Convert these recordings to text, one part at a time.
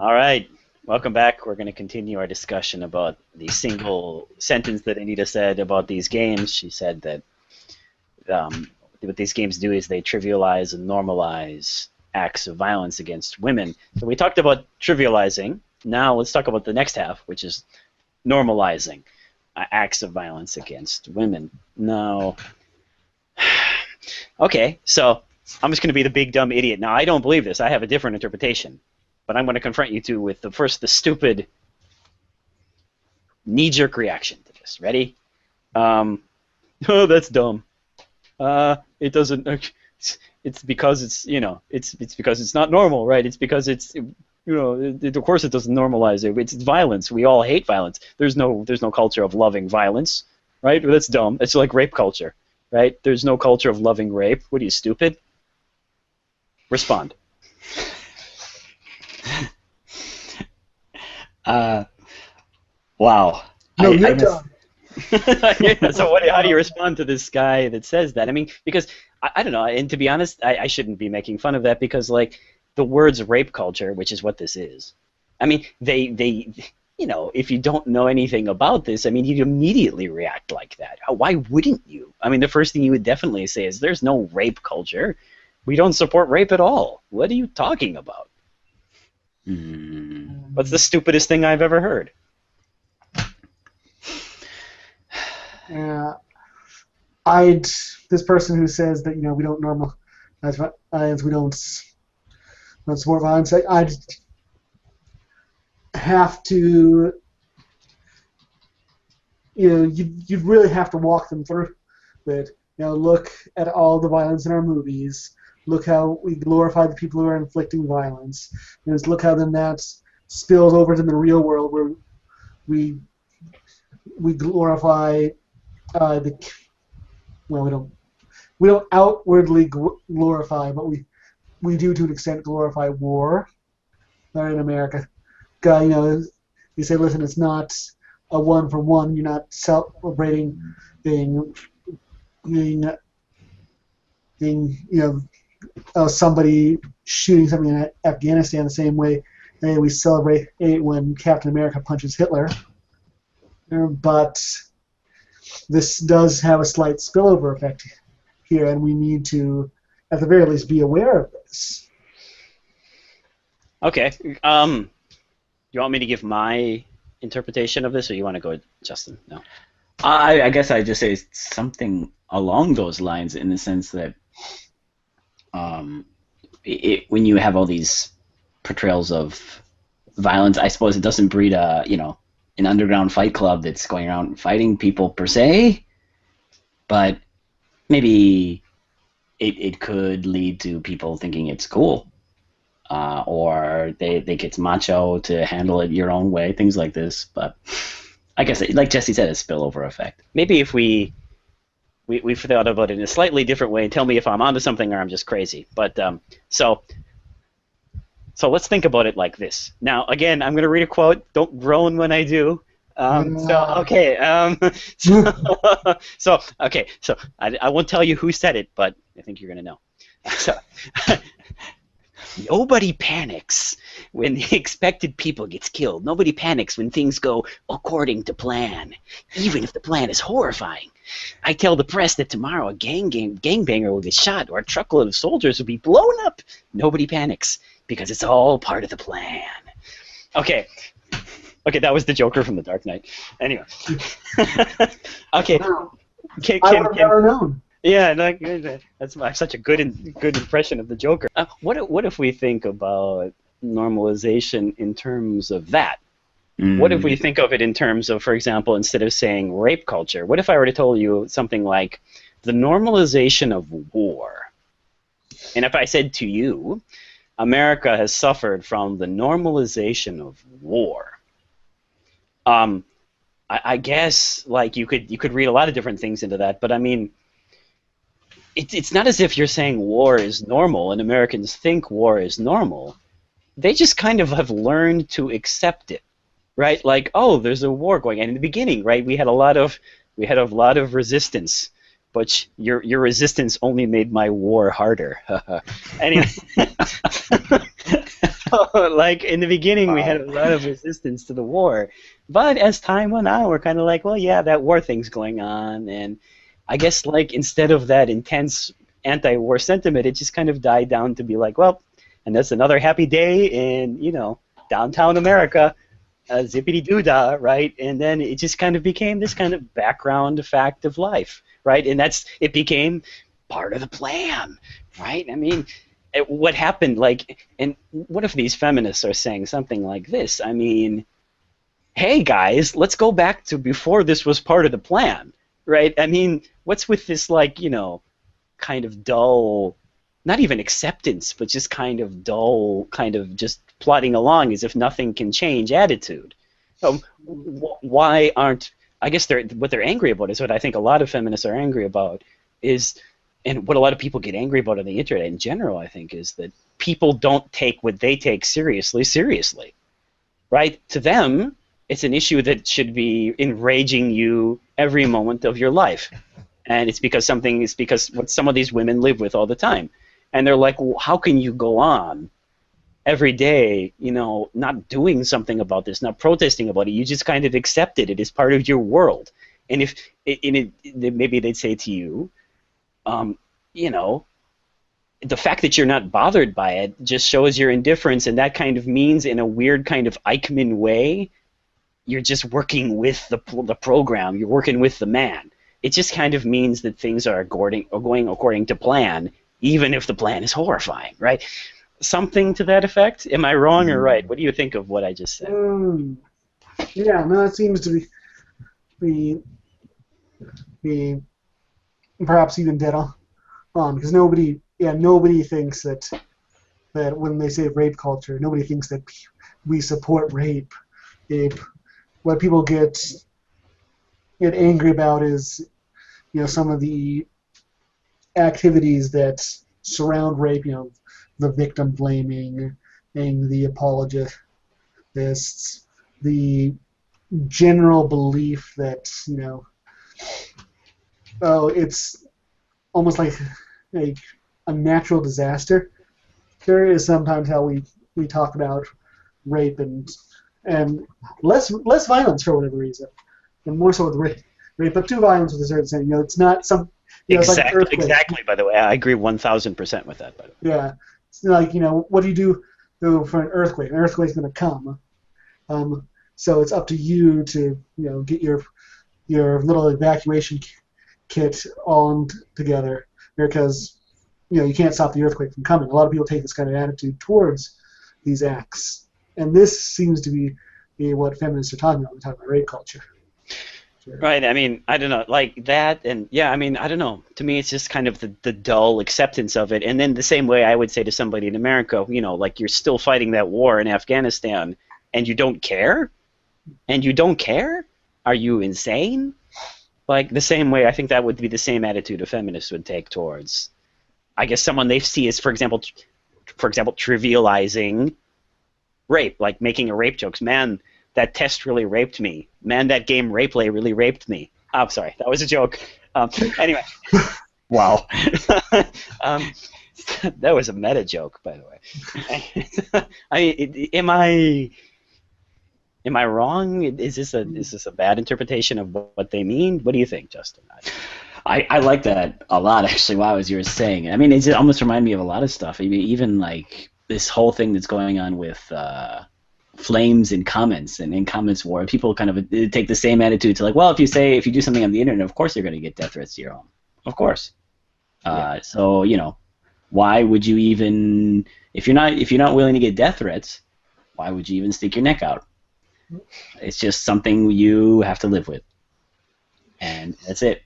All right, welcome back. We're going to continue our discussion about the single sentence that Anita said about these games. She said that what these games do is they trivialize and normalize acts of violence against women. So we talked about trivializing. Now let's talk about the next half, which is normalizing acts of violence against women. Now, okay, so I'm just going to be the big dumb idiot. Now, I don't believe this. I have a different interpretation. But I'm going to confront you two with the stupid knee-jerk reaction to this. Ready? Oh, that's dumb. It doesn't. It's because it's it's because it's not normal, right? It's because it's of course it doesn't normalize it. It's violence. We all hate violence. There's no culture of loving violence, right? Well, that's dumb. It's like rape culture, right? There's no culture of loving rape. What are you, stupid? Respond. Wow. No, you're done. So how do you respond to this guy that says that? I mean, because I don't know, and to be honest, I shouldn't be making fun of that because, like, the words rape culture, which is what this is, I mean, they if you don't know anything about this, I mean, you'd immediately react like that. Why wouldn't you? I mean, the first thing you would definitely say is, there's no rape culture. We don't support rape at all. What are you talking about? What's the stupidest thing I've ever heard? This person who says that we don't normalize violence, we don't support violence, I'd have to, you'd really have to walk them through it. Look at all the violence in our movies. Look how we glorify the people who are inflicting violence. Look how then that spills over to the real world where we glorify we don't outwardly glorify, but we do to an extent glorify war. In America, you say, listen, it's not a one-for-one. You're not celebrating being somebody shooting something in Afghanistan the same way we celebrate when Captain America punches Hitler. But this does have a slight spillover effect here, and we need to, at the very least, be aware of this. Okay. You want me to give my interpretation of this, or you want to go, Justin? No. I guess I'd just say something along those lines, in the sense that when you have all these portrayals of violence, I suppose it doesn't breed an underground fight club that's going around fighting people per se, but maybe it could lead to people thinking it's cool, or they think it's macho to handle it your own way, things like this. But I guess, like Jesse said, a spillover effect. Maybe if we thought about it in a slightly different way, and tell me if I'm onto something or I'm just crazy. But so let's think about it like this. Now, again, I'm going to read a quote. Don't groan when I do. So I won't tell you who said it, but I think you're going to know. So, nobody panics when the expected people gets killed. Nobody panics when things go according to plan, even if the plan is horrifying. I tell the press that tomorrow a gangbanger will get shot, or a truckload of soldiers will be blown up. Nobody panics, because it's all part of the plan. Okay, that was the Joker from The Dark Knight. Anyway. Okay. I would have never known. Yeah, that's such a good impression of the Joker. What if we think about normalization in terms of that? What if we think of it in terms of, for example, instead of saying rape culture, what if I were to tell you something like the normalization of war? And if I said to you, America has suffered from the normalization of war. I guess, like, you could read a lot of different things into that, but I mean, it's not as if you're saying war is normal and Americans think war is normal. They just kind of have learned to accept it, right? Like, oh, there's a war going on. In the beginning, right, we had a lot of resistance but your resistance only made my war harder. Anyway, like in the beginning, we had a lot of resistance to the war, but as time went on, we're kind of like, well, yeah, that war thing's going on, and I guess like instead of that intense anti-war sentiment, it just kind of died down to be like, well, and that's another happy day in downtown America, zippity doo dah, right? And then it just kind of became this kind of background fact of life, right? And it became part of the plan, right? I mean, what happened, like, and what if these feminists are saying something like this? I mean, hey guys, let's go back to before this was part of the plan, right? I mean, what's with this, like, kind of dull, not even acceptance, but just kind of dull, kind of just plodding along as if nothing can change attitude? Why aren't, I guess what they're angry about is what I think a lot of feminists are angry about is, and what a lot of people get angry about on the internet in general, I think, is that people don't take what they take seriously, right? To them, it's an issue that should be enraging you every moment of your life. And it's because what some of these women live with all the time. And they're like, well, how can you go on every day, not doing something about this, not protesting about it? You just kind of accept it. It is part of your world. And if maybe they'd say to you, the fact that you're not bothered by it just shows your indifference, and that kind of means, in a weird kind of Eichmann way, you're just working with the program. You're working with the man. It just kind of means that things are going according to plan, even if the plan is horrifying, right? Something to that effect? Am I wrong or right? What do you think of what I just said? Yeah, no, it seems to be perhaps even dead on, because nobody thinks that when they say rape culture, nobody thinks that we support rape. What people get angry about is some of the activities that surround rape, the victim blaming, and the apologists, the general belief that it's almost like a natural disaster. There is sometimes how we talk about rape and less violence for whatever reason, and more so with rape, but too violence with a certain saying. It's not some. Exactly. It's like exactly. By the way, I agree 1,000% with that. By the way. Yeah, it's like what do you do for an earthquake? An earthquake's going to come, so it's up to you to get your little evacuation kit all together, because you can't stop the earthquake from coming. A lot of people take this kind of attitude towards these acts, and this seems to be what feminists are talking about when they talk about rape culture. Sure. Right. I mean, I don't know, like that, and yeah, I mean, I don't know. To me, it's just kind of the dull acceptance of it, and then the same way I would say to somebody in America, like you're still fighting that war in Afghanistan, and you don't care, Are you insane? Like the same way, I think that would be the same attitude a feminist would take towards, I guess, someone they see as, for example, trivializing rape, like making a rape jokes. Man, that test really raped me. Man, that game Rapeplay really raped me. Oh, sorry, that was a joke. Anyway. Wow. That was a meta joke, by the way. Am I wrong? Is this a bad interpretation of what they mean? What do you think, Justin? I like that a lot, actually, while as you were saying. I mean, it almost reminded me of a lot of stuff. I mean, even like this whole thing that's going on with flames in comments and in comments war. People kind of take the same attitude to like, well, if you do something on the internet, of course you're going to get death threats to your home. Of course. So why would you even, if you're not willing to get death threats, why would you even stick your neck out? It's just something you have to live with, and that's it.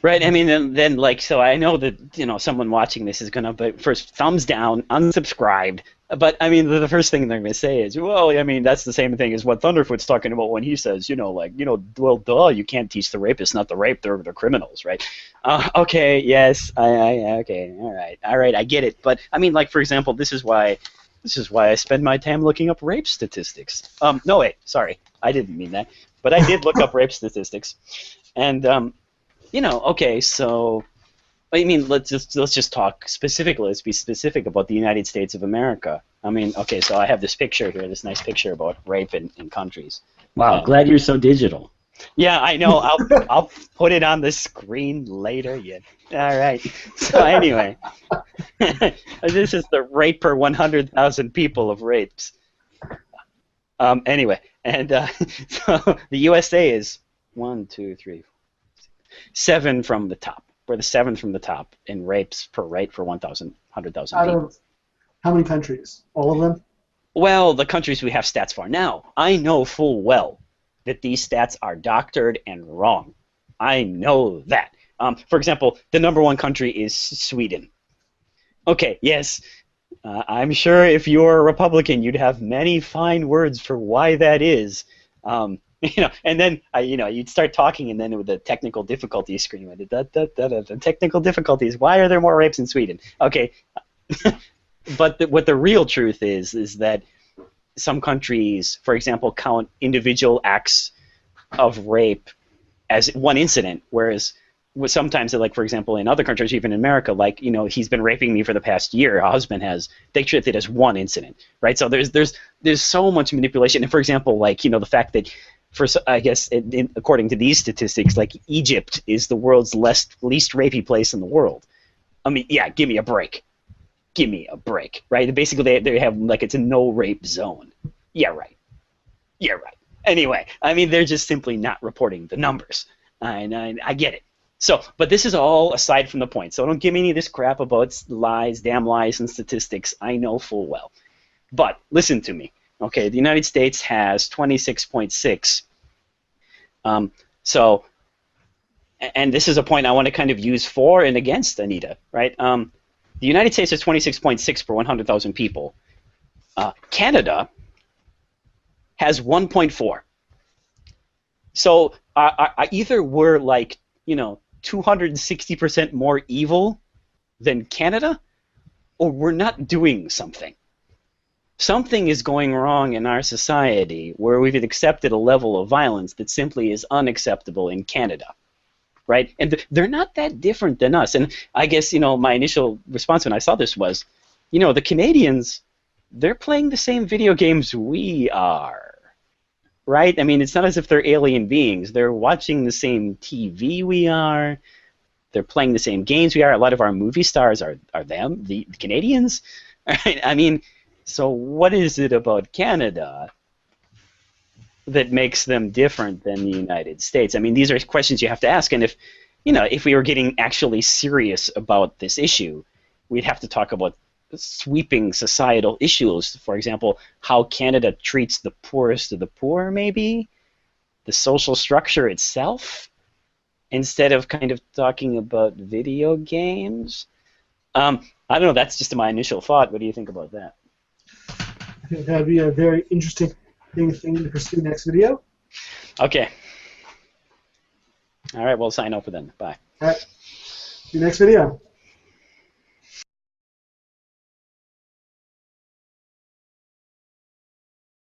Right. I mean, then like, so I know that someone watching this is gonna, but first thumbs down, unsubscribed. But I mean, the first thing they're gonna say is, well, I mean, that's the same thing as what Thunderfoot's talking about when he says, well, duh, you can't teach the rapists not to rape; they're criminals, right? Okay, yes, okay, all right, I get it. But I mean, like, for example, this is why I spend my time looking up rape statistics. No, wait, sorry, I didn't mean that, but I did look up rape statistics, and okay, so I mean, let's just talk specifically. Let's be specific about the United States of America. I mean, okay, so I have this picture here, this nice picture about rape in countries. Wow, And, glad you're so digital. yeah, I know. I'll put it on the screen later. Yeah. All right. So anyway, this is the rate per 100,000 people of rapes. Anyway, and so the USA is 1, 2, 3, 7 from the top. We're the 7th from the top in rapes per rate for 100,000 Out people. of how many countries? All of them? Well, the countries we have stats for. Now, I know full well that these stats are doctored and wrong. I know that. For example, the #1 country is Sweden. Okay, yes, I'm sure if you're a Republican, you'd have many fine words for why that is. And then you'd start talking, and then with the technical difficulties scream at it. The technical difficulties. Why are there more rapes in Sweden? Okay, but what the real truth is that some countries, for example, count individual acts of rape as one incident, whereas sometimes, like for example, in other countries, even in America, like he's been raping me for the past year. A husband has. They treat it as one incident, right? So there's so much manipulation. And for example, like the fact that I guess according to these statistics, like Egypt is the world's least rapey place in the world. I mean, yeah, give me a break. Give me a break, right? Basically, they have like it's a no rape zone. Yeah, right. Yeah, right. Anyway, I mean, they're just simply not reporting the numbers. I get it. So, but this is all aside from the point. So don't give me any of this crap about lies, damn lies, and statistics. I know full well. But listen to me. Okay, the United States has 26.6. And this is a point I want to kind of use for and against Anita, right? The United States has 26.6 per 100,000 people. Canada has 1.4. So either we're like 260% more evil than Canada, or we're not doing something. Something is going wrong in our society where we've accepted a level of violence that simply is unacceptable in Canada, right? And they're not that different than us. And I guess, my initial response when I saw this was, the Canadians, they're playing the same video games we are, right? I mean, it's not as if they're alien beings. They're watching the same TV we are. They're playing the same games we are. A lot of our movie stars are them, the Canadians. Right? I mean, so what is it about Canada that makes them different than the United States? I mean, these are questions you have to ask. And if we were getting actually serious about this issue, we'd have to talk about sweeping societal issues. For example, how Canada treats the poorest of the poor, maybe the social structure itself, instead of kind of talking about video games. I don't know. That's just my initial thought. What do you think about that? I think that'd be a very interesting thing to pursue next video. Okay. All right. We'll sign off then. Bye. All right. See you next video.